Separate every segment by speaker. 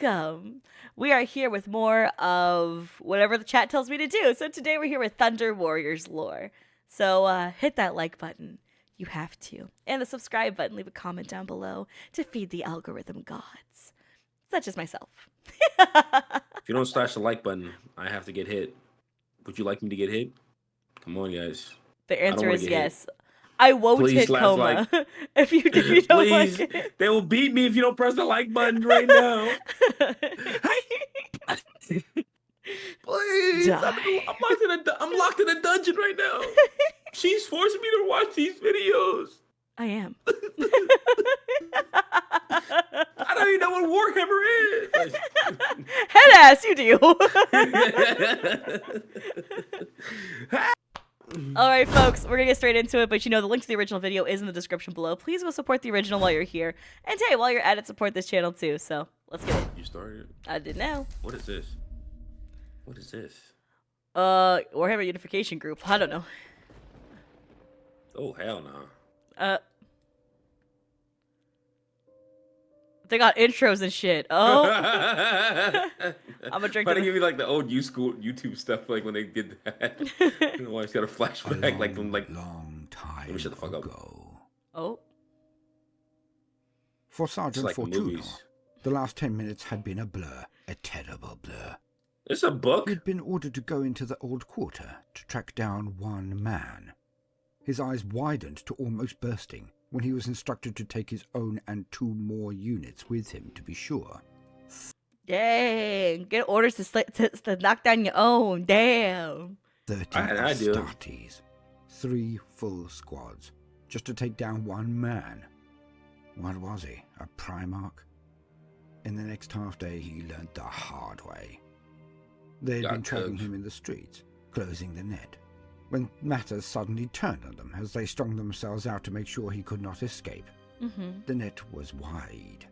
Speaker 1: welcome. We are here with more of whatever the chat tells me to do. So today we're here with Thunder Warriors lore. So hit that like button. You have to. And the subscribe button. Leave a comment down below to feed the algorithm gods. Such as myself.
Speaker 2: If you don't slash the like button, I have to get hit. Would you like me to get hit? Come on, guys.
Speaker 1: The answer is yes. I won't
Speaker 2: Please
Speaker 1: hit coma
Speaker 2: like.
Speaker 1: if you don't
Speaker 2: Please,
Speaker 1: like it.
Speaker 2: they will beat me if you don't press the like button right now. Please, I'm locked in a dungeon right now. She's forcing me to watch these videos.
Speaker 1: I am.
Speaker 2: I don't even know what Warhammer is.
Speaker 1: Head ass, you do. Alright, folks, we're gonna get straight into it, but you know, the link to the original video is in the description below. Please go support the original while you're here. And hey, while you're at it, support this channel too. So, let's get it.
Speaker 2: You started?
Speaker 1: I did now.
Speaker 2: What is this? What is this?
Speaker 1: Warhammer Unification Group. I don't know.
Speaker 2: Oh, hell no.
Speaker 1: They got intros and shit. Oh. I'm a drink.
Speaker 2: Why they give me like the old YouTube stuff, like when they did that? You know, I just got a flashback, like
Speaker 3: long time
Speaker 2: let me shut the fuck
Speaker 3: ago.
Speaker 1: Oh.
Speaker 3: For Sergeant
Speaker 2: like
Speaker 3: Fortuna, the last 10 minutes had been a blur, a terrible blur.
Speaker 2: It's a book.
Speaker 3: He'd been ordered to go into the old quarter to track down one man. His eyes widened to almost bursting when he was instructed to take his own and 2 more units with him to be sure.
Speaker 1: Dang, get orders to knock down your own. Damn.
Speaker 3: 30
Speaker 2: I do.
Speaker 3: Astartes, 3 full squads, just to take down one man. What was he, a Primarch? In the next half day, he learned the hard way. They had been tracking him in the streets, closing the net, when matters suddenly turned on them as they strung themselves out to make sure he could not escape. The net was wide.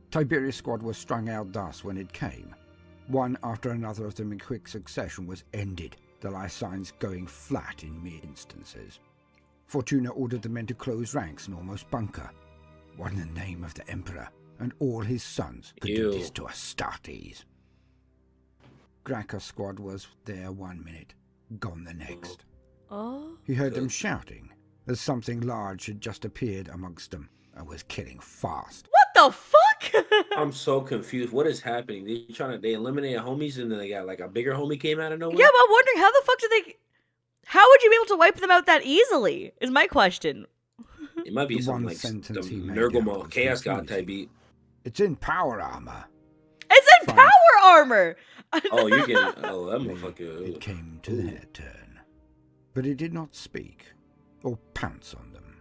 Speaker 3: Tiberius' squad was strung out thus when it came. One after another of them in quick succession was ended, the life signs going flat in mere instances. Fortuna ordered the men to close ranks and almost bunker. What in the name of the Emperor and all his sons could do this to Astartes? Gracchus' squad was there 1 minute, gone the next.
Speaker 1: Oh.
Speaker 3: He heard them shouting, as something large had just appeared amongst them and was killing fast.
Speaker 1: What the fuck?
Speaker 2: I'm so confused. What is happening? They eliminated homies and then they got like a bigger homie came out of nowhere?
Speaker 1: Yeah, but I'm wondering how the fuck did they... How would you be able to wipe them out that easily, is my question.
Speaker 2: It might be something like the Nurgle Chaos God type beat.
Speaker 3: It's in power armor.
Speaker 1: It's in power armor!
Speaker 2: Oh, you're getting... Oh, that motherfucker.
Speaker 3: It came to their turn. But it did not speak or pounce on them.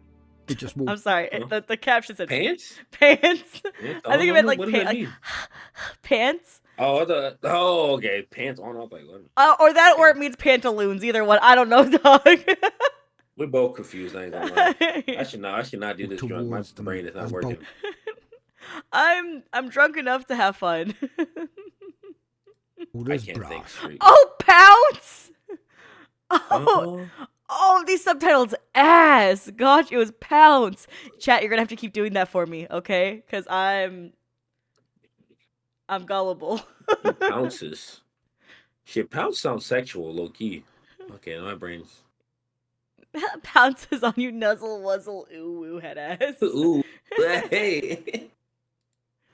Speaker 3: It just walked...
Speaker 1: I'm sorry, the caption said...
Speaker 2: Pants?
Speaker 1: Pants?
Speaker 2: Yeah,
Speaker 1: I think it meant like pants.
Speaker 2: Oh, okay. Pants on up like what?
Speaker 1: Or that, or it means pantaloons. Either one. I don't know, dog.
Speaker 2: We're both confused. I ain't gonna lie. I should not do this drunk. My brain is not working.
Speaker 1: I'm drunk enough to have fun.
Speaker 2: I can't think straight.
Speaker 1: Oh, pounce! Oh, these subtitles ass. Gosh, it was pounce. Chat, you're gonna have to keep doing that for me, okay? Because I'm gullible.
Speaker 2: Pounces. Shit, pounce sounds sexual, low key. Okay, my brain's...
Speaker 1: Pounces on you, nuzzle, wuzzle, ooh, ooh, head ass.
Speaker 2: Ooh, hey.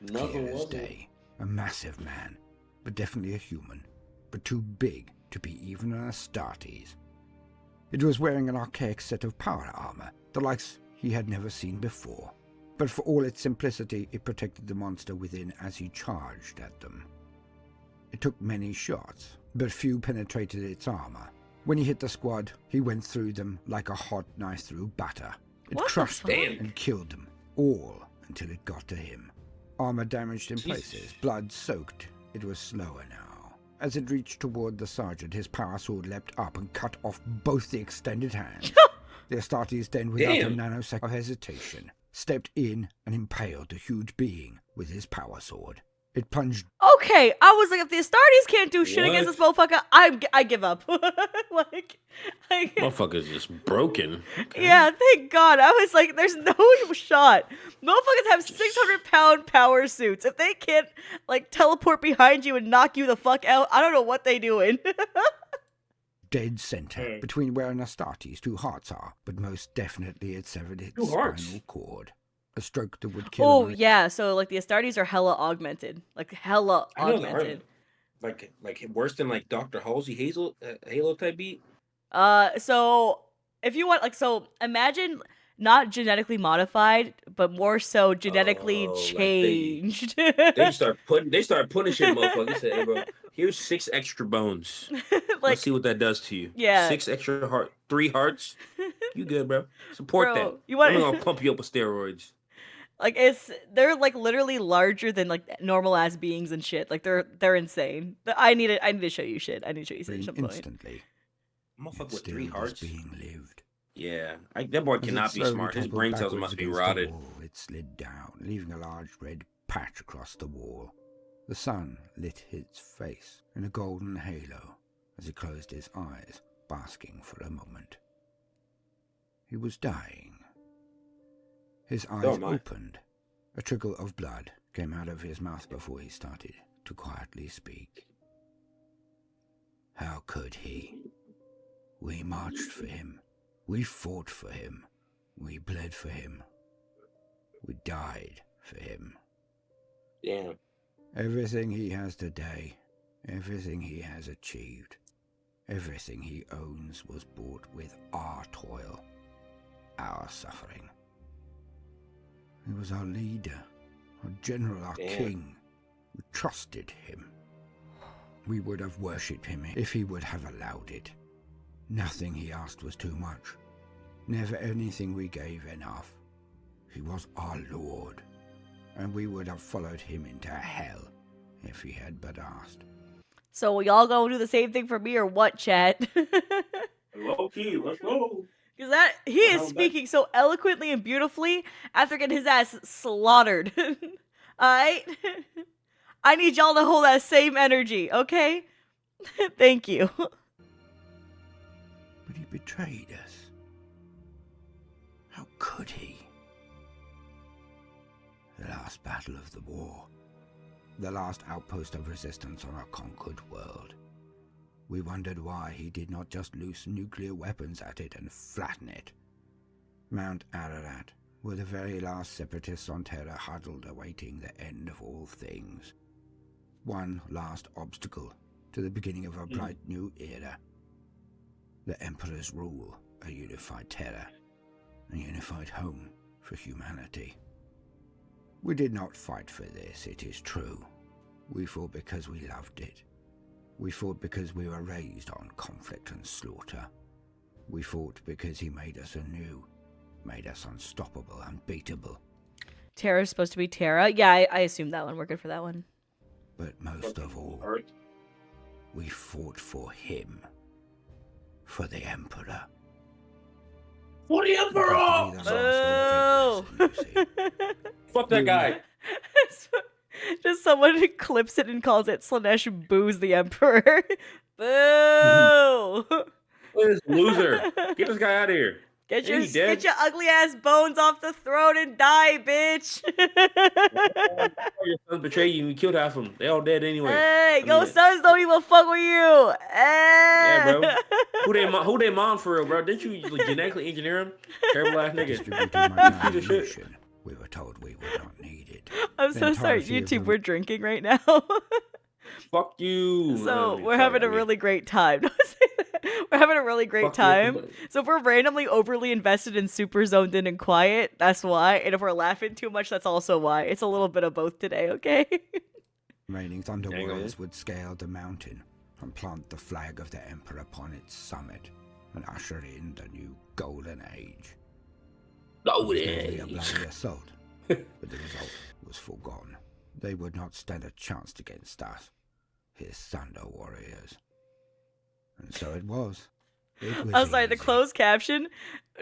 Speaker 3: Clear as day. A massive man, but definitely a human, but too big to be even an Astartes. It was wearing an archaic set of power armor, the likes he had never seen before. But for all its simplicity, it protected the monster within as he charged at them. It took many shots, but few penetrated its armor. When he hit the squad, he went through them like a hot knife through butter. It crushed them and killed them, all until it got to him. Armor damaged in places, blood soaked. It was slower now. As it reached toward the sergeant, his power sword leapt up and cut off both the extended hands. The Astartes then, without a nanosecond of hesitation, stepped in and impaled the huge being with his power sword. It plunged
Speaker 1: Okay, I was like, if the Astartes can't do shit against this motherfucker, I give up. Like,
Speaker 2: Motherfucker's just broken. Okay.
Speaker 1: yeah, thank God. I was like, there's no shot. Motherfuckers have 600-pound power suits. If they can't like teleport behind you and knock you the fuck out, I don't know what they doing.
Speaker 3: dead center between where an Astartes' two hearts are, but most definitely it severed its
Speaker 2: Two hearts?
Speaker 3: spinal cord. A stroke that would kill
Speaker 1: Oh
Speaker 3: an
Speaker 1: yeah, so like the Astartes are hella augmented, like hella
Speaker 2: I know the
Speaker 1: augmented.
Speaker 2: art, like worse than like Dr. Halsey Halo type beat.
Speaker 1: So if you want, like, so imagine not genetically modified, but more so genetically
Speaker 2: Oh, like
Speaker 1: changed.
Speaker 2: they start putting shit in motherfuckers. They said, hey, bro, here's 6 extra bones. Let's
Speaker 1: Like,
Speaker 2: see what that does to you.
Speaker 1: yeah.
Speaker 2: 6 extra 3 hearts. You good, bro? Support
Speaker 1: Bro,
Speaker 2: that.
Speaker 1: you want-
Speaker 2: I'm gonna pump you up with steroids.
Speaker 1: like they're like literally larger than like normal ass beings and shit. Like they're insane. I need to show you shit. I need to show you shit at some point.
Speaker 3: instantly.
Speaker 2: Motherfucker
Speaker 3: It
Speaker 2: with
Speaker 3: still
Speaker 2: 3
Speaker 3: was
Speaker 2: hearts.
Speaker 3: being lived.
Speaker 2: Yeah, that boy
Speaker 3: As it
Speaker 2: cannot be
Speaker 3: slowly
Speaker 2: smart. His
Speaker 3: toppled
Speaker 2: brain cells
Speaker 3: backwards
Speaker 2: must be
Speaker 3: against the
Speaker 2: rotted.
Speaker 3: wall, it slid down, leaving a large red patch across the wall. The sun lit his face in a golden halo as he closed his eyes, basking for a moment. He was dying. His eyes
Speaker 2: my.
Speaker 3: opened. A trickle of blood came out of his mouth before he started to quietly speak. How could he? We marched for him. We fought for him. We bled for him. We died for him.
Speaker 2: Damn.
Speaker 3: Everything he has today, everything he has achieved, everything he owns was bought with our toil, our suffering. He was our leader, our general, our king. We trusted him. We would have worshipped him if he would have allowed it. Nothing he asked was too much. Never anything we gave enough. He was our Lord, and we would have followed him into hell if he had but asked.
Speaker 1: So will y'all go do the same thing for me or what, chat?
Speaker 2: Low key, let's go.
Speaker 1: Because that he is speaking so eloquently and beautifully after getting his ass slaughtered. Alright? I need y'all to hold that same energy, okay? Thank you.
Speaker 3: But he betrayed us. How could he? The last battle of the war. The last outpost of resistance on our conquered world. We wondered why he did not just loose nuclear weapons at it and flatten it. Mount Ararat were the very last separatists on Terra huddled awaiting the end of all things. One last obstacle to the beginning of a bright new era. The Emperor's rule, a unified Terra, a unified home for humanity. We did not fight for this, it is true. We fought because we loved it. We fought because we were raised on conflict and slaughter. We fought because he made us anew, made us unstoppable, unbeatable.
Speaker 1: Terra's supposed to be Terra? Yeah, I assumed that one. We're good for that one.
Speaker 3: But most of all, we fought for him. For the Emperor.
Speaker 2: For the Emperor!
Speaker 1: Oh!
Speaker 2: Fuck that guy.
Speaker 1: Just someone who clips it and calls it Slanesh boos the Emperor. Boo!
Speaker 2: Look at this loser. Get this guy out of here.
Speaker 1: Get
Speaker 2: Ain't he dead?
Speaker 1: your ugly ass bones off the throne and die, bitch.
Speaker 2: Your sons betrayed you and you killed half of them. They all dead anyway.
Speaker 1: Hey, your sons don't even fuck with you.
Speaker 2: Yeah, bro. Who they mom for real, bro? Didn't you genetically engineer him? Terrible ass nigga.
Speaker 3: Distributed malnutrition. We were told we would not need it.
Speaker 1: I'm
Speaker 3: The
Speaker 1: so sorry,
Speaker 3: entirety of
Speaker 1: YouTube.
Speaker 3: the-
Speaker 1: We're drinking right now.
Speaker 2: Fuck you.
Speaker 1: So we're having a really great time. Don't say that. We're having a really great time. So if we're randomly overly invested and super zoned in and quiet, that's why. And if we're laughing too much, that's also why. It's a little bit of both today, okay?
Speaker 3: Remaining Thunder
Speaker 2: Dang,
Speaker 3: Warriors would scale the mountain and plant the flag of the Emperor upon its summit and usher in the new Golden Age.
Speaker 2: Golden
Speaker 3: It was
Speaker 2: Age.
Speaker 3: a bloody assault, but the result was foregone. They would not stand a chance against us, his Thunder Warriors. And so it was.
Speaker 1: I'm sorry, the closed caption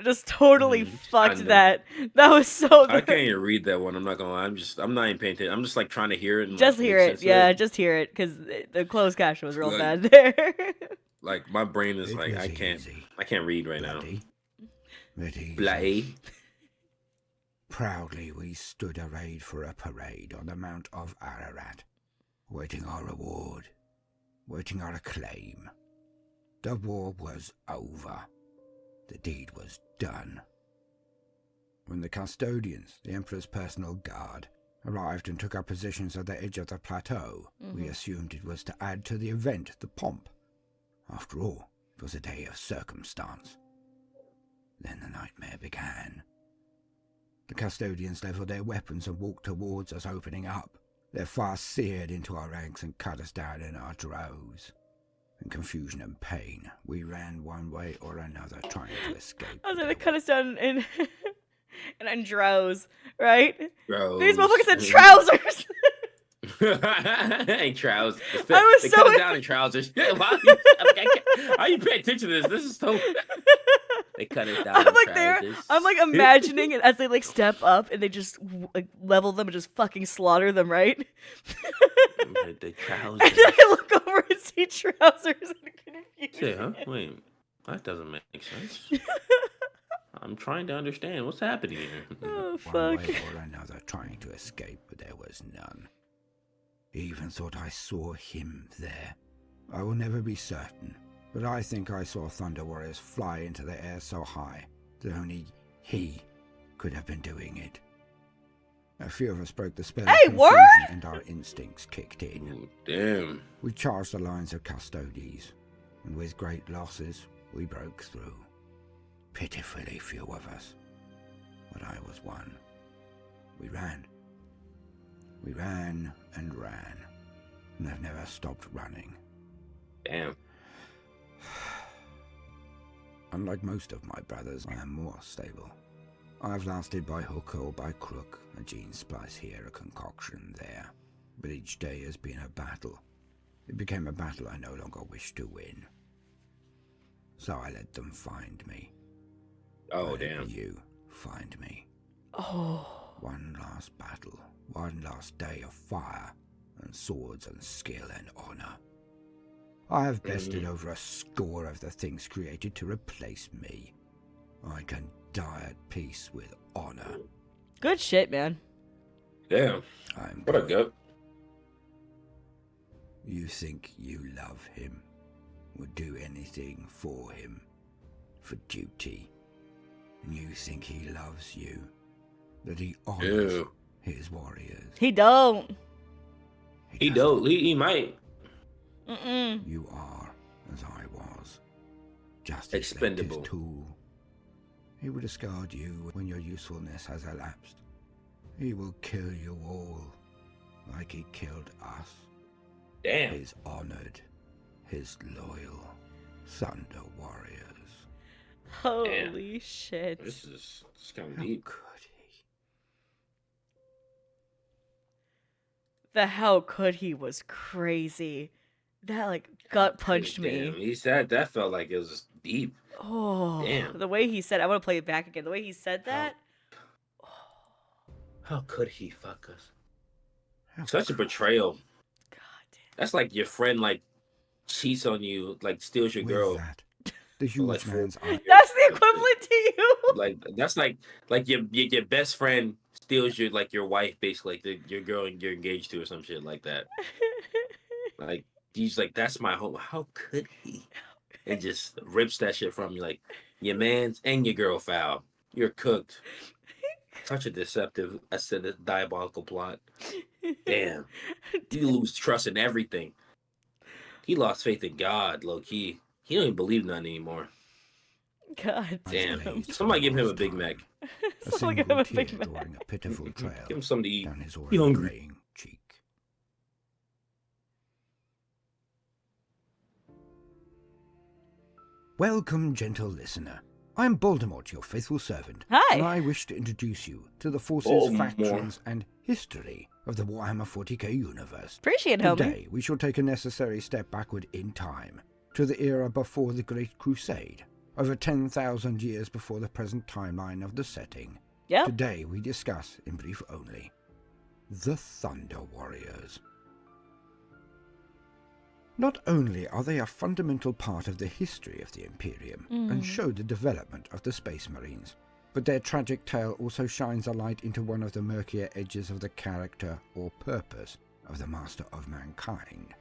Speaker 1: just totally fucked
Speaker 2: know.
Speaker 1: that. That was so
Speaker 2: I
Speaker 1: good.
Speaker 2: can't even read that one. I'm not gonna lie. I'm not even paying attention. I'm just like trying to hear it. And,
Speaker 1: Just
Speaker 2: like,
Speaker 1: hear
Speaker 2: make
Speaker 1: it.
Speaker 2: sense of
Speaker 1: Yeah,
Speaker 2: it.
Speaker 1: just hear it, because the closed caption was real
Speaker 2: Like-
Speaker 1: bad there.
Speaker 2: Like my brain is
Speaker 3: It
Speaker 2: like
Speaker 3: was
Speaker 2: I can't
Speaker 3: easy.
Speaker 2: read right
Speaker 3: Bloody. But easy.
Speaker 2: now. Bloody.
Speaker 3: Proudly we stood arrayed for a parade on the Mount of Ararat, waiting our reward, waiting our acclaim. The war was over. The deed was done. When the custodians, the Emperor's personal guard, arrived and took up positions at the edge of the plateau, we assumed it was to add to the event, the pomp. After all, it was a day of circumstance. Then the nightmare began. The custodians leveled their weapons and walked towards us, opening up. Their fire seared into our ranks and cut us down in our droves. In confusion and pain, we ran one way or another, trying to escape.
Speaker 1: I was like, they cut us down in in droves, right?
Speaker 2: Bro.
Speaker 1: These motherfuckers had trousers.
Speaker 2: Ain't trousers.
Speaker 1: I was
Speaker 2: they
Speaker 1: so
Speaker 2: cut us down in trousers. Why are you paying attention to this? This is so. They cut it down.
Speaker 1: I'm like there. I'm like imagining it as they like step up and they just like level them and just fucking slaughter them, right?
Speaker 2: The trousers.
Speaker 1: And then I look over and see trousers and confusion.
Speaker 2: Say, huh? Wait, that doesn't make sense. I'm trying to understand what's happening here.
Speaker 1: Oh
Speaker 3: One
Speaker 1: fuck.
Speaker 3: way or another, trying to escape, but there was none. He even thought I saw him there. I will never be certain, but I think I saw Thunder Warriors fly into the air so high that only he could have been doing it. A few of us broke the spell of
Speaker 1: Hey,
Speaker 3: confusion
Speaker 1: word?
Speaker 3: and our instincts kicked in.
Speaker 2: Ooh, damn.
Speaker 3: We charged the lines of custodies, and with great losses, we broke through. Pitifully few of us, but I was one. We ran. We ran and ran, and have never stopped running.
Speaker 2: Damn.
Speaker 3: Unlike most of my brothers, I am more stable. I've lasted by hook or by crook, a gene splice here, a concoction there. But each day has been a battle. It became a battle I no longer wished to win. So I let them find me.
Speaker 2: Oh,
Speaker 3: Let
Speaker 2: damn.
Speaker 3: you find me.
Speaker 1: Oh.
Speaker 3: One last battle, one last day of fire, and swords and skill and honor. I have bested over a score of the things created to replace me. I can die at peace with honor.
Speaker 1: Good shit, man.
Speaker 2: Damn.
Speaker 3: I'm
Speaker 2: What a
Speaker 3: good.
Speaker 2: goat.
Speaker 3: You think you love him, would do anything for him, for duty. You think he loves you, that he honors
Speaker 2: Ew.
Speaker 3: his warriors.
Speaker 1: He don't.
Speaker 2: He
Speaker 3: doesn't.
Speaker 2: don't. He might.
Speaker 1: Mm-mm.
Speaker 3: You are as I was, just
Speaker 2: Expendable.
Speaker 3: his tool. He will discard you when your usefulness has elapsed. He will kill you all, like he killed us.
Speaker 2: Damn.
Speaker 3: His honored, his loyal Thunder Warriors.
Speaker 1: Holy shit.
Speaker 2: This is kind of
Speaker 3: How
Speaker 2: deep.
Speaker 3: could he?
Speaker 1: The how could he was crazy. That like gut punched
Speaker 2: Damn.
Speaker 1: me.
Speaker 2: He said that felt like it was just deep.
Speaker 1: Oh,
Speaker 2: Damn.
Speaker 1: the way he said, I want to play it back again. The way he said that.
Speaker 2: How could he fuck us?
Speaker 3: How
Speaker 2: Such a
Speaker 3: could-
Speaker 2: betrayal.
Speaker 1: God damn.
Speaker 2: That's like your friend like cheats on you, like steals your
Speaker 3: With
Speaker 2: girl.
Speaker 3: that, the huge
Speaker 2: like,
Speaker 3: man's eye.
Speaker 1: That's the equivalent to you.
Speaker 2: Like that's like your best friend steals your like your wife basically, like your girl you're engaged to or some shit like that. Like he's like, that's my home. How could he? And just rips that shit from you, like your man's and your girl foul. You're cooked. Such a deceptive, I said, a diabolical plot. Damn, you lose trust in everything. He lost faith in God, low key. He don't even believe nothing anymore.
Speaker 1: God
Speaker 2: Damn.
Speaker 1: damn.
Speaker 2: Somebody give him a Big Mac.
Speaker 3: A
Speaker 1: Someone give
Speaker 3: single
Speaker 1: him a
Speaker 3: tear
Speaker 1: Big Mac.
Speaker 3: drawing a pitiful trail
Speaker 2: Give him something to eat.
Speaker 3: down his
Speaker 2: He
Speaker 3: already
Speaker 2: hungry.
Speaker 3: graying cheek. Welcome, gentle listener. I'm Voldemort, your faithful servant.
Speaker 1: Hi.
Speaker 3: And I wish to introduce you to the forces,
Speaker 2: Voldemort.
Speaker 3: factions, and history of the Warhammer 40k universe.
Speaker 1: Appreciate it, homie.
Speaker 3: Today, we shall take a necessary step backward in time to the era before the Great Crusade, over 10,000 years before the present timeline of the setting.
Speaker 1: Yep.
Speaker 3: Today we discuss, in brief only, the Thunder Warriors. Not only are they a fundamental part of the history of the Imperium and show the development of the Space Marines, but their tragic tale also shines a light into one of the murkier edges of the character or purpose of the Master of Mankind,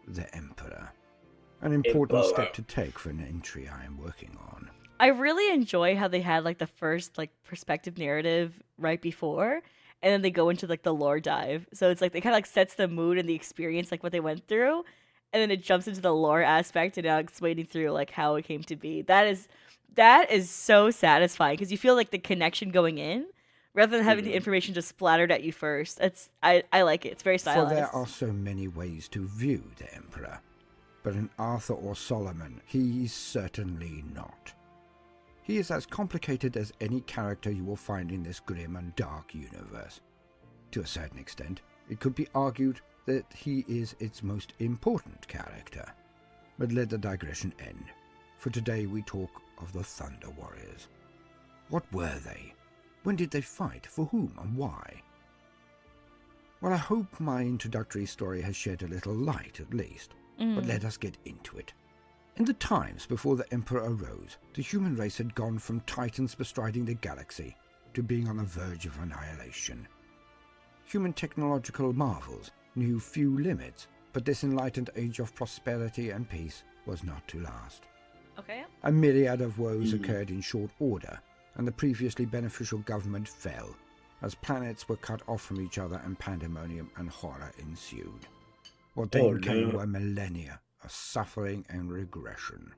Speaker 3: the Emperor. An important step to take for an entry I am working on.
Speaker 1: I really enjoy how they had like the first like perspective narrative right before, and then they go into like the lore dive. So it's like they kind of like sets the mood and the experience, like what they went through, and then it jumps into the lore aspect and now explaining through like how it came to be. That is so satisfying because you feel like the connection going in rather than having the information just splattered at you first. I like it. It's very stylized.
Speaker 3: For there are so many ways to view the Emperor, but in Arthur or Solomon, he's certainly not. He is as complicated as any character you will find in this grim and dark universe. To a certain extent, it could be argued that he is its most important character. But let the digression end, for today we talk of the Thunder Warriors. What were they? When did they fight? For whom and why? Well, I hope my introductory story has shed a little light at least, but let us get into it. In the times before the Emperor arose, the human race had gone from titans bestriding the galaxy to being on the verge of annihilation. Human technological marvels knew few limits, but this enlightened age of prosperity and peace was not to last.
Speaker 1: Okay.
Speaker 3: A myriad of woes occurred in short order, and the previously beneficial government fell, as planets were cut off from each other and pandemonium and horror ensued. What then came were millennia of suffering and regression.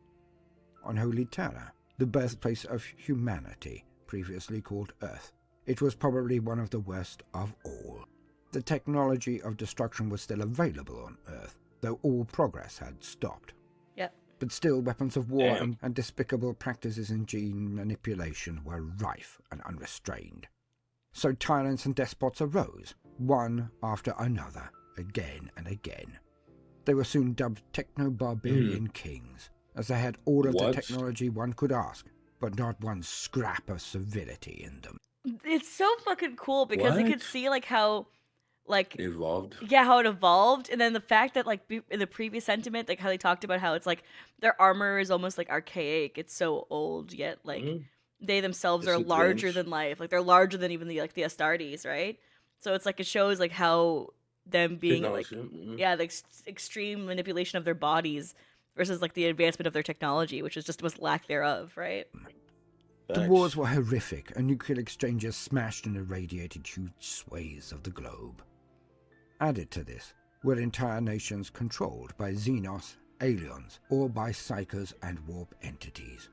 Speaker 3: On Holy Terra, the birthplace of humanity, previously called Earth, it was probably one of the worst of all. The technology of destruction was still available on Earth, though all progress had stopped.
Speaker 1: Yep.
Speaker 3: But still, weapons of war and despicable practices in gene manipulation were rife and unrestrained. So tyrants and despots arose, one after another, again and again. They were soon dubbed techno-barbarian kings, as they had all of the technology one could ask, but not one scrap of civility in them.
Speaker 1: It's so fucking cool because you could see like how like
Speaker 2: evolved.
Speaker 1: Yeah, how it evolved, and then the fact that like in the previous sentiment, like how they talked about how it's like their armor is almost like archaic. It's so old, yet like they themselves are larger than life. Like they're larger than even the Astartes, right? So it's like it shows like how them being like the extreme manipulation of their bodies versus like the advancement of their technology, which was lack thereof, right?
Speaker 3: The wars were horrific, and nuclear exchanges smashed and irradiated huge swathes of the globe. Added to this were entire nations controlled by Xenos, aliens, or by psychers and warp entities,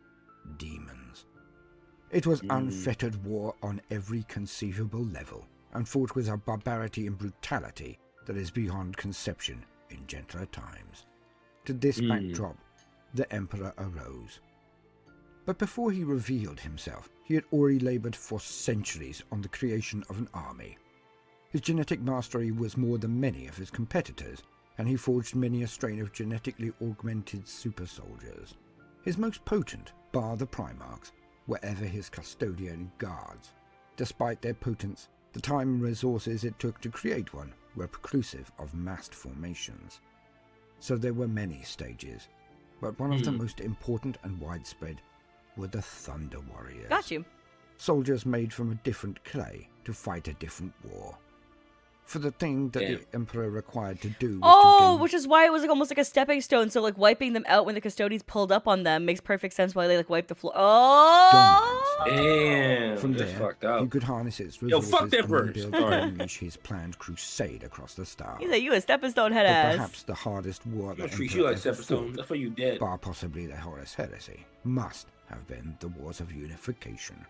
Speaker 3: demons. It was unfettered war on every conceivable level, and fought with a barbarity and brutality that is beyond conception in gentler times. To this backdrop, the Emperor arose. But before he revealed himself, he had already labored for centuries on the creation of an army. His genetic mastery was more than many of his competitors, and he forged many a strain of genetically augmented super soldiers. His most potent, bar the Primarchs, were ever his custodian guards. Despite their potence, the time and resources it took to create one were preclusive of massed formations. So there were many stages, but one of the most important and widespread were the Thunder Warriors.
Speaker 1: Got you.
Speaker 3: Soldiers made from a different clay to fight a different war. For the thing that the Emperor required to do was
Speaker 1: which is why it was like almost like a stepping stone. So like wiping them out when the custodians pulled up on them makes perfect sense why they like wiped the floor.
Speaker 2: Damn.
Speaker 3: From there,
Speaker 2: fucked up.
Speaker 3: he could harness its resources
Speaker 2: fuck that
Speaker 3: and
Speaker 2: bird.
Speaker 3: build to unleash his planned crusade across the stars.
Speaker 1: He's like, you a stepping stone head
Speaker 3: But
Speaker 1: ass.
Speaker 3: perhaps the hardest war that
Speaker 2: treat
Speaker 3: Emperor
Speaker 2: you like
Speaker 3: ever
Speaker 2: Stepstone.
Speaker 3: fought,
Speaker 2: That's why you dead.
Speaker 3: bar possibly the Horus Heresy, must have been the Wars of Unification.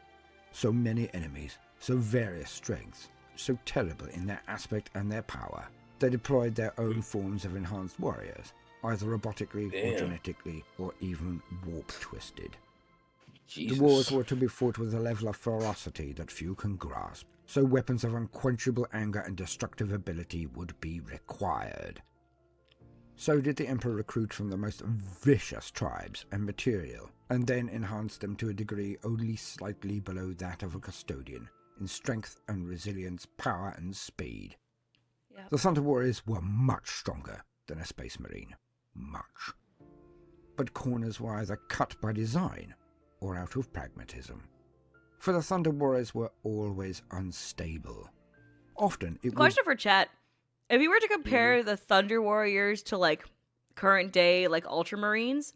Speaker 3: So many enemies, so various strengths, so terrible in their aspect and their power, they deployed their own forms of enhanced warriors, either robotically or genetically, or even warp-twisted.
Speaker 2: Jesus.
Speaker 3: The wars were to be fought with a level of ferocity that few can grasp, so weapons of unquenchable anger and destructive ability would be required. So did the Emperor recruit from the most vicious tribes and material, and then enhance them to a degree only slightly below that of a custodian, in strength and resilience, power and speed.
Speaker 1: Yeah.
Speaker 3: The Thunder Warriors were much stronger than a Space Marine. Much. But corners were either cut by design or out of pragmatism. For the Thunder Warriors were always unstable. Often it would...
Speaker 1: Question for chat. If you were to compare the Thunder Warriors to, like, current day, like, Ultramarines,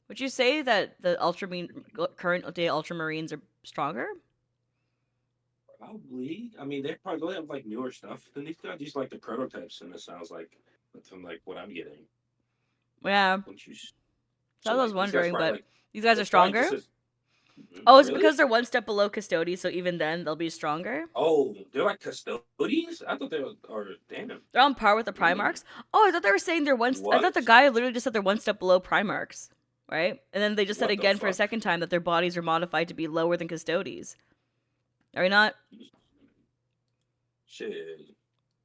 Speaker 1: would you say that the current day Ultramarines are stronger?
Speaker 2: Probably. I mean, they probably have like newer stuff. Then these guys just like the prototypes, and it sounds like from like what I'm getting.
Speaker 1: Yeah.
Speaker 2: So
Speaker 1: I was
Speaker 2: like,
Speaker 1: wondering, but
Speaker 2: like,
Speaker 1: these guys are stronger? Oh, it's because they're one step below Custodians, so even then they'll be stronger?
Speaker 2: Oh, they're like custodians? I thought they were, or damn.
Speaker 1: They're on par with the Primarchs? Oh, I thought they were saying they're one... I thought the guy literally just said they're one step below Primarchs, right? And then they just said again for a second time that their bodies are modified to be lower than Custodians. Are we not?
Speaker 2: Shit.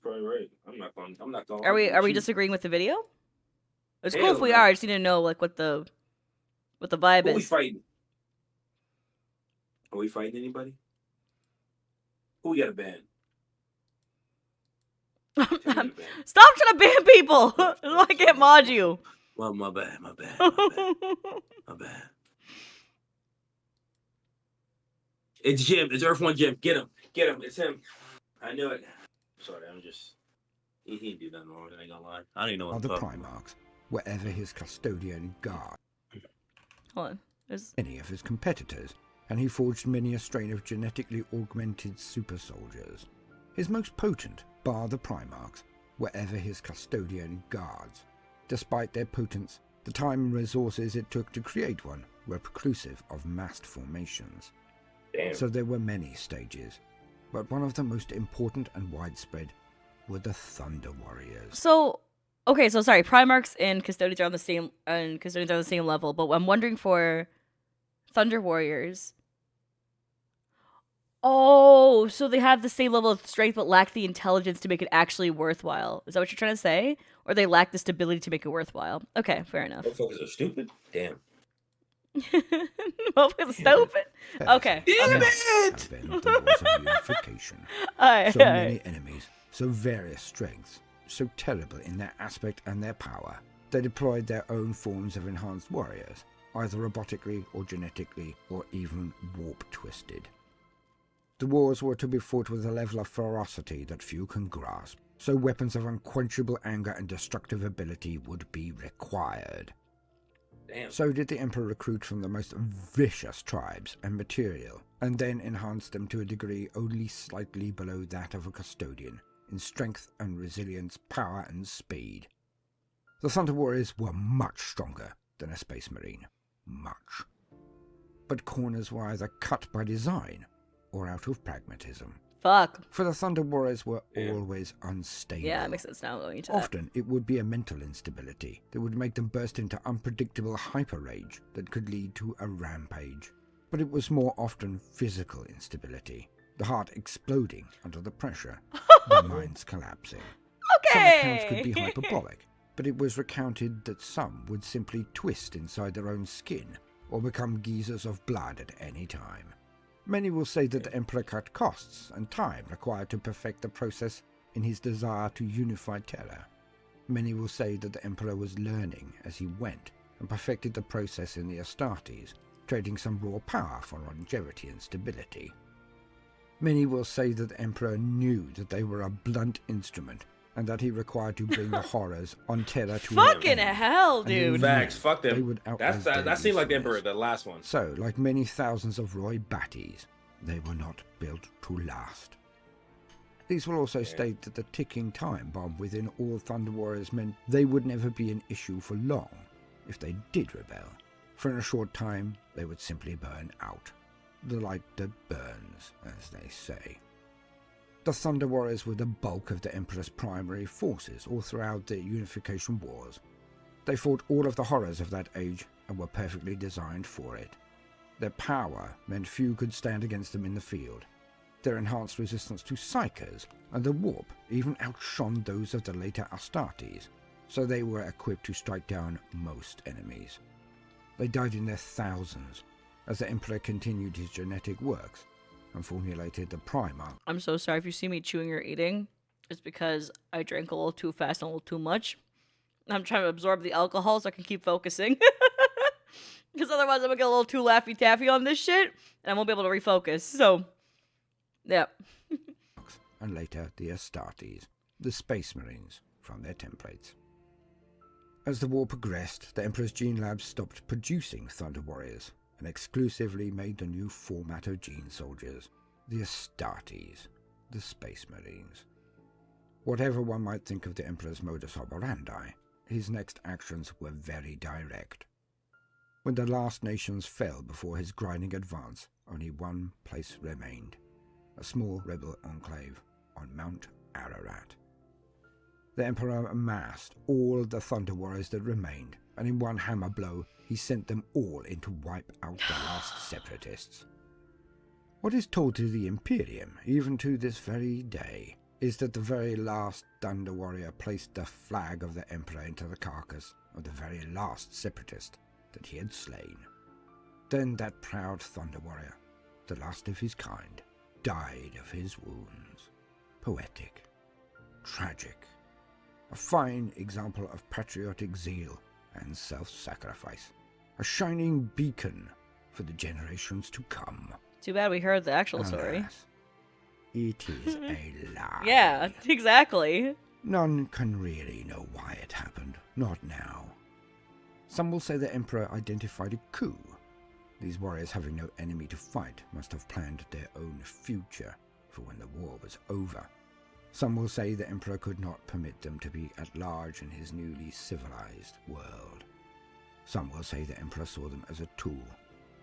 Speaker 2: Probably right. I'm not going.
Speaker 1: Are we disagreeing with the video? It's cool if we are. I just need to know like what the vibe is.
Speaker 2: Who we fighting? Are we fighting anybody? Who we got to ban?
Speaker 1: Stop trying to ban people! I can't mod you.
Speaker 2: Well, my bad. My bad. It's Jim. It's Earth One Jim. Get him. It's him. I knew it. Sorry, I'm just... He didn't do nothing wrong. I ain't gonna lie. I don't even know what
Speaker 3: the Primarchs, wherever his custodian guard.
Speaker 1: Hold on.
Speaker 3: Any of his competitors, and he forged many a strain of genetically augmented super soldiers. His most potent, bar the Primarchs, wherever his custodian guards. Despite their potence, the time and resources it took to create one were preclusive of massed formations.
Speaker 2: Damn.
Speaker 3: So there were many stages, but one of the most important and widespread were the Thunder Warriors.
Speaker 1: So, okay, so sorry, Primarchs and Custodians are on the same level, but I'm wondering for Thunder Warriors. Oh, so they have the same level of strength but lack the intelligence to make it actually worthwhile. Is that what you're trying to say? Or they lack the stability to make it worthwhile? Okay, fair enough.
Speaker 2: Motherfuckers are stupid? Damn.
Speaker 1: Motherfuckers stupid? Okay.
Speaker 2: Damn it!
Speaker 3: Have been the wars of unification.
Speaker 1: So
Speaker 3: many enemies, so various strengths, so terrible in their aspect and their power, they deployed their own forms of enhanced warriors, either robotically or genetically or even warp-twisted. The wars were to be fought with a level of ferocity that few can grasp, so weapons of unquenchable anger and destructive ability would be required.
Speaker 2: Damn.
Speaker 3: So did the Emperor recruit from the most vicious tribes and material, and then enhance them to a degree only slightly below that of a custodian, in strength and resilience, power and speed. The Thunder Warriors were much stronger than a Space Marine. Much. But corners were either cut by design or out of pragmatism.
Speaker 1: Fuck.
Speaker 3: For the Thunder Warriors were always unstable.
Speaker 1: Yeah, it makes sense now going into
Speaker 3: Often it would be a mental instability that would make them burst into unpredictable hyper-rage that could lead to a rampage. But it was more often physical instability, the heart exploding under the pressure, their minds collapsing. Some accounts could be hyperbolic, but it was recounted that some would simply twist inside their own skin or become geysers of blood at any time. Many will say that the Emperor cut costs and time required to perfect the process in his desire to unify Terra. Many will say that the Emperor was learning as he went and perfected the process in the Astartes, trading some raw power for longevity and stability. Many will say that the Emperor knew that they were a blunt instrument and that he required to bring the horrors on Terra to
Speaker 1: fucking hell, dude.
Speaker 2: Facts, fuck them. That seemed like the
Speaker 3: Emperor,
Speaker 2: Emperor, the last one.
Speaker 3: So, like many thousands of Roy Batties, they were not built to last. These will also state that the ticking time bomb within all Thunder Warriors meant they would never be an issue for long if they did rebel, for in a short time they would simply burn out. The light that burns, as they say. The Thunder Warriors were the bulk of the Emperor's primary forces all throughout the Unification Wars. They fought all of the horrors of that age and were perfectly designed for it. Their power meant few could stand against them in the field. Their enhanced resistance to psychers and the warp even outshone those of the later Astartes, so they were equipped to strike down most enemies. They died in their thousands as the Emperor continued his genetic works and formulated the Primarch.
Speaker 1: I'm so sorry if you see me chewing or eating. It's because I drank a little too fast and a little too much. I'm trying to absorb the alcohol so I can keep focusing. Because otherwise I'm gonna get a little too laffy taffy on this shit and I won't be able to refocus. So, yeah.
Speaker 3: And later the Astartes, the Space Marines, from their templates. As the war progressed, the Emperor's gene labs stopped producing Thunder Warriors and exclusively made the new format of gene soldiers, the Astartes, the Space Marines. Whatever one might think of the Emperor's modus operandi, his next actions were very direct. When the last nations fell before his grinding advance, only one place remained, a small rebel enclave on Mount Ararat. The Emperor amassed all the Thunder Warriors that remained, and in one hammer blow he sent them all in to wipe out the last separatists. What is told to the Imperium, even to this very day, is that the very last Thunder Warrior placed the flag of the Emperor into the carcass of the very last separatist that he had slain. Then that proud Thunder Warrior, the last of his kind, died of his wounds. Poetic, tragic, a fine example of patriotic zeal and self-sacrifice, a shining beacon for the generations to come.
Speaker 1: Too bad we heard the actual story.
Speaker 3: Alas, it is a lie.
Speaker 1: Yeah, exactly.
Speaker 3: None can really know why it happened, not now. Some will say the Emperor identified a coup. These warriors, having no enemy to fight, must have planned their own future for when the war was over. Some will say the Emperor could not permit them to be at large in his newly civilized world. Some will say the Emperor saw them as a tool,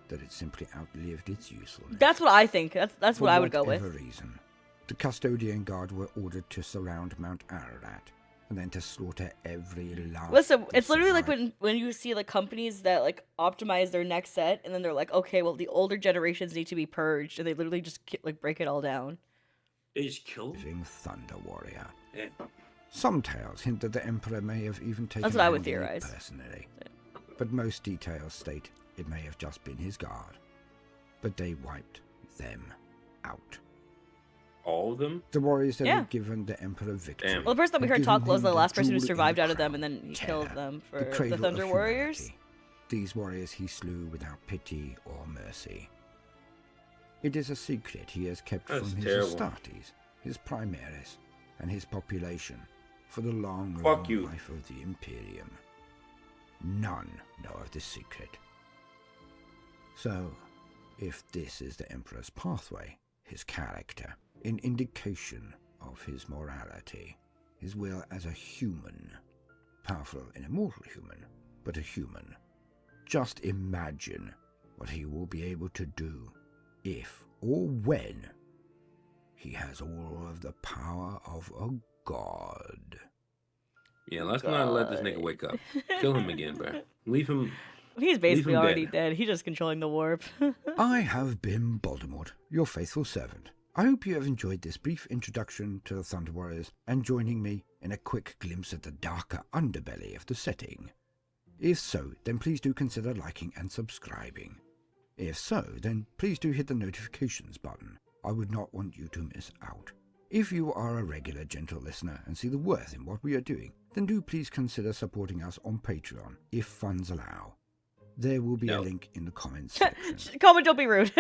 Speaker 3: that it simply outlived its usefulness.
Speaker 1: That's what I think. That's what I would go with.
Speaker 3: For whatever reason, the Custodian Guard were ordered to surround Mount Ararat, and then to slaughter every last...
Speaker 1: Listen, it's literally like when you see like companies that like optimize their next set, and then they're like, okay, well the older generations need to be purged, and they literally just like break it all down.
Speaker 2: They just killed
Speaker 3: Living Thunder Warrior.
Speaker 2: Yeah.
Speaker 3: Some tales hint that the Emperor may have even taken
Speaker 1: That's what I would
Speaker 3: hand in it
Speaker 1: theorize.
Speaker 3: Personally. But most details state it may have just been his guard. But they wiped them out.
Speaker 2: All of them?
Speaker 3: The warriors that
Speaker 1: Yeah.
Speaker 3: had given the Emperor victory.
Speaker 2: Damn.
Speaker 1: Well, the person that we
Speaker 3: had
Speaker 1: heard talk
Speaker 3: given
Speaker 1: was
Speaker 3: him
Speaker 1: the last person who
Speaker 3: jewel in
Speaker 1: survived
Speaker 3: the
Speaker 1: out of them,
Speaker 3: crown,
Speaker 1: and then he
Speaker 3: Terror,
Speaker 1: killed them for
Speaker 3: the
Speaker 1: the
Speaker 3: cradle
Speaker 1: Thunder
Speaker 3: of
Speaker 1: Warriors.
Speaker 3: humanity. These warriors he slew without pity or mercy. It is a secret he has kept
Speaker 2: That's
Speaker 3: from his
Speaker 2: terrible.
Speaker 3: Astartes, his Primaris, and his population for the long,
Speaker 2: Fuck
Speaker 3: long
Speaker 2: you.
Speaker 3: life of the Imperium. None know of this secret. So, if this is the Emperor's pathway, his character, an indication of his morality, his will as a human, powerful and immortal human, but a human, just imagine what he will be able to do if or when he has all of the power of a god.
Speaker 2: Yeah, let's not let this nigga wake up. Kill him again, bro. Leave him.
Speaker 1: He's basically
Speaker 2: him
Speaker 1: already
Speaker 2: dead.
Speaker 1: dead. He's just controlling the warp.
Speaker 3: I have been Voldemort, your faithful servant. I hope you have enjoyed this brief introduction to the Thunder Warriors and joining me in a quick glimpse at the darker underbelly of the setting. If so, then please do consider liking and subscribing. If so, then please do hit the notifications button. I would not want you to miss out. If you are a regular gentle listener and see the worth in what we are doing, then do please consider supporting us on Patreon, if funds allow. There will be a link in the comments section.
Speaker 1: Comment, don't be rude.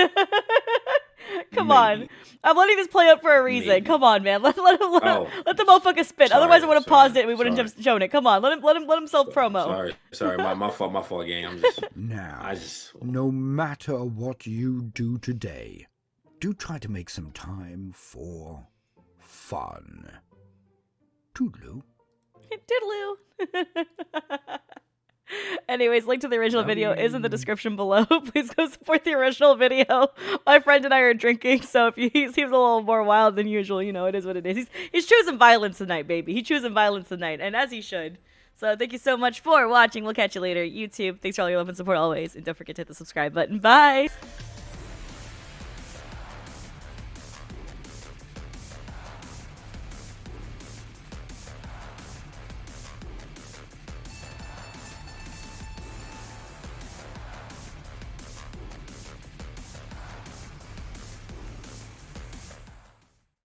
Speaker 1: Come
Speaker 2: Maybe.
Speaker 1: on. I'm letting this play out for a reason.
Speaker 2: Maybe.
Speaker 1: Come on, man. Let
Speaker 2: Oh.
Speaker 1: the motherfucker spit.
Speaker 2: Sorry,
Speaker 1: Otherwise I would have
Speaker 2: sorry,
Speaker 1: paused it and we wouldn't
Speaker 2: sorry.
Speaker 1: have shown it. Come on. Let him self promo.
Speaker 2: Sorry, my fault, gang. I'm just,
Speaker 3: Now,
Speaker 2: I just,
Speaker 3: no matter what you do today, do try to make some time for fun. Toodaloo.
Speaker 1: Toodaloo. Anyways, link to the original video is in the description below. Please go support the original video. My friend and I are drinking, so if he seems a little more wild than usual, you know, it is what it is. He's choosing violence tonight, baby. He's choosing violence tonight, and as he should. So thank you so much for watching. We'll catch you later. YouTube, thanks for all your love and support always. And don't forget to hit the subscribe button. Bye!